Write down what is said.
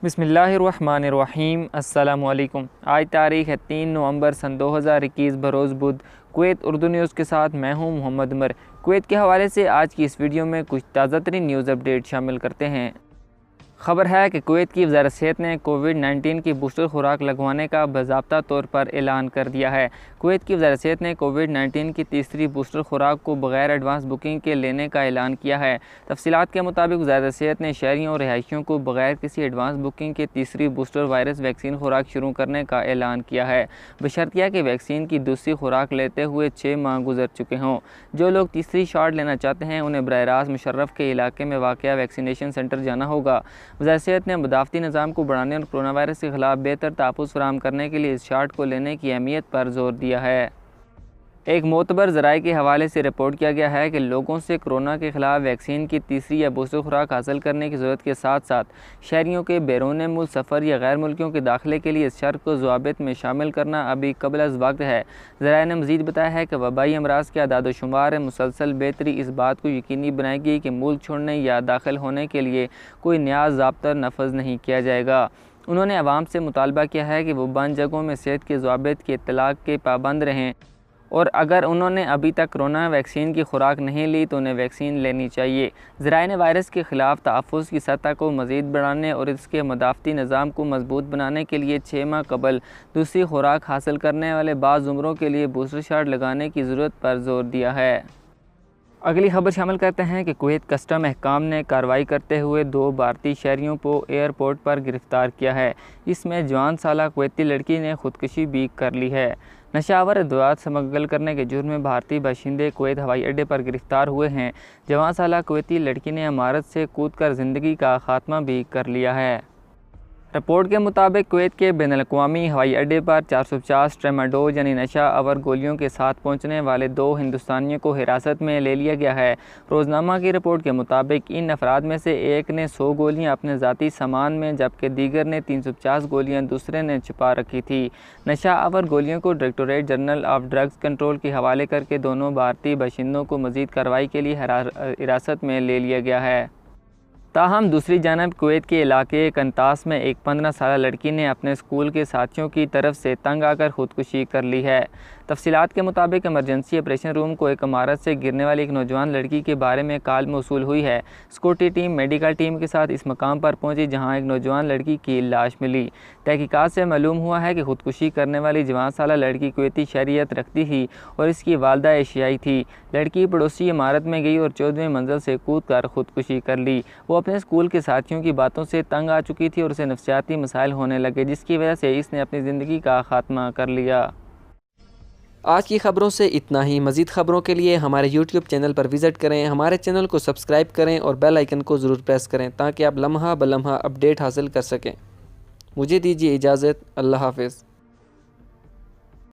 बिस्मिल्लाहिर्रहमानिर्रहीम। अस्सलामु अलैकुम। आज तारीख़ है 3 नवंबर सन 2021 बरोज़ बुध। कुवैत उर्दू न्यूज़ के साथ मैं हूं मोहम्मद उमर। कुवैत के हवाले से आज की इस वीडियो में कुछ ताज़ा तरीन न्यूज़ अपडेट शामिल करते हैं। खबर है कि कुवैत की वज़ारत सेहत ने कोविड-19 की बूस्टर खुराक लगवाने का बाज़ाब्ता तौर पर ऐलान कर दिया है। कुवैत की वज़ारत सेहत ने कोविड-19 की तीसरी बूस्टर खुराक को बग़ैर एडवांस बुकिंग के लेने का ऐलान किया है। तफसीलात के मुताबिक वज़ारत सेहत ने शहरियों और रिहायशियों को बग़ैर किसी एडवांस बुकिंग के तीसरी बूस्टर वायरस वैक्सीन खुराक शुरू करने का ऐलान किया है, बशर्तिया कि वैक्सीन की दूसरी खुराक लेते हुए 6 माह गुजर चुके हों। जो लोग तीसरी शॉट लेना चाहते हैं उन्हें बराह रास्त मुशर्रफ के इलाके में वाक़या वैक्सीनेशन सेंटर जाना होगा। वज़ारत सेहत ने मदाफ़ती निज़ाम को बढ़ाने और कोरोना वायरस के ख़िलाफ़ बेहतर तहफ़्फ़ुज़ फ़राहम करने के लिए इस शॉट को लेने की अहमियत पर ज़ोर दिया है। एक मोतबर ज़राए के हवाले से रिपोर्ट किया गया है कि लोगों से कोरोना के ख़िलाफ़ वैक्सीन की तीसरी या बूस्टर खुराक हासिल करने की ज़रूरत के साथ साथ शहरियों के बैरून मुल्क सफ़र या गैर मुल्कियों के दाखिले के लिए इस शर्त को ज़वाबित में शामिल करना अभी कबल अज़ वक्त है। ज़राए ने मज़ीद बताया है कि वबाई अमराज के अदाद व शुमार मुसलसल बेहतरी इस बात को यकीनी बनाएगी कि मुल्क छोड़ने या दाखिल होने के लिए कोई नया ज़ाब्ता नफज नहीं किया जाएगा। उन्होंने अवाम से मुतालबा किया है कि वो बंद जगहों में सेहत के ज़वाबित के इत्तलाक़ के पाबंद रहें और अगर उन्होंने अभी तक कोरोना वैक्सीन की खुराक नहीं ली तो उन्हें वैक्सीन लेनी चाहिए। ज़राए ने वायरस के ख़िलाफ़ तहफ़्फ़ुज़ की सतह को मज़ीद बढ़ाने और इसके मदाफ़ती निज़ाम को मजबूत बनाने के लिए 6 माह कबल दूसरी खुराक हासिल करने वाले बाज़ ज़ुमरों के लिए बूस्टर शॉट लगाने की ज़रूरत पर ज़ोर दिया है। अगली खबर शामिल करते हैं कि कुवैत कस्टम अहकाम ने कार्रवाई करते हुए 2 भारतीय शहरियों को एयरपोर्ट पर गिरफ़्तार किया है। इसमें जवान साला कुवैती लड़की ने खुदकुशी भी कर ली है। नशावर अद्वियात स्मगल करने के जुर्म में भारतीय बाशिंदे कुवैत हवाई अड्डे पर गिरफ़्तार हुए हैं। जवान साला कुवैती लड़की ने इमारत से कूदकर ज़िंदगी का ख़ात्मा भी कर लिया है। रिपोर्ट के मुताबिक कुवैत के बैनुल-अक़वामी हवाई अड्डे पर 450 ट्रेमाडोल यानी नशा आवर गोलियों के साथ पहुंचने वाले 2 हिंदुस्तानियों को हिरासत में ले लिया गया है। रोज़नामा की रिपोर्ट के मुताबिक इन अफराद में से एक ने 100 गोलियां अपने ज़ाती सामान में जबकि दीगर ने 350 गोलियां दूसरे ने छुपा रखी थी। नशा आवर गोलियों को directorate general of drugs control के हवाले करके दोनों भारतीय बाशिंदों को मज़ीद कार्रवाई के लिए हिरासत में ले लिया गया है। ताहम दूसरी जानब कुवैत के इलाके कंतास में एक 15 साल लड़की ने अपने स्कूल के साथियों की तरफ से तंग आकर खुदकुशी कर ली है। तफसीलात के मुताबिक इमरजेंसी ऑपरेशन रूम को एक इमारत से गिरने वाली एक नौजवान लड़की के बारे में कॉल मौसूल हुई है। सिक्योरिटी टीम मेडिकल टीम के साथ इस मकाम पर पहुंची जहां एक नौजवान लड़की की लाश मिली। तहकीकात से मालूम हुआ है कि खुदकुशी करने वाली जवान साला लड़की कुवैती शहरियत रखती थी और इसकी वालदा एशियाई थी। लड़की पड़ोसी इमारत में गई और 14वें मंजिल से कूद कर खुदकुशी कर ली। वो अपने स्कूल के साथियों की बातों से तंग आ चुकी थी और उसे नफ्सियाती मसाइल होने लगे, जिसकी वजह से इसने अपनी ज़िंदगी का ख़ात्मा कर लिया। आज की ख़बरों से इतना ही। मज़ीद ख़बरों के लिए हमारे YouTube चैनल पर विज़िट करें, हमारे चैनल को सब्सक्राइब करें और बेल आइकन को ज़रूर प्रेस करें ताकि आप लम्हा ब लम्हा अपडेट हासिल कर सकें। मुझे दीजिए इजाज़त। अल्लाह हाफ़िज़।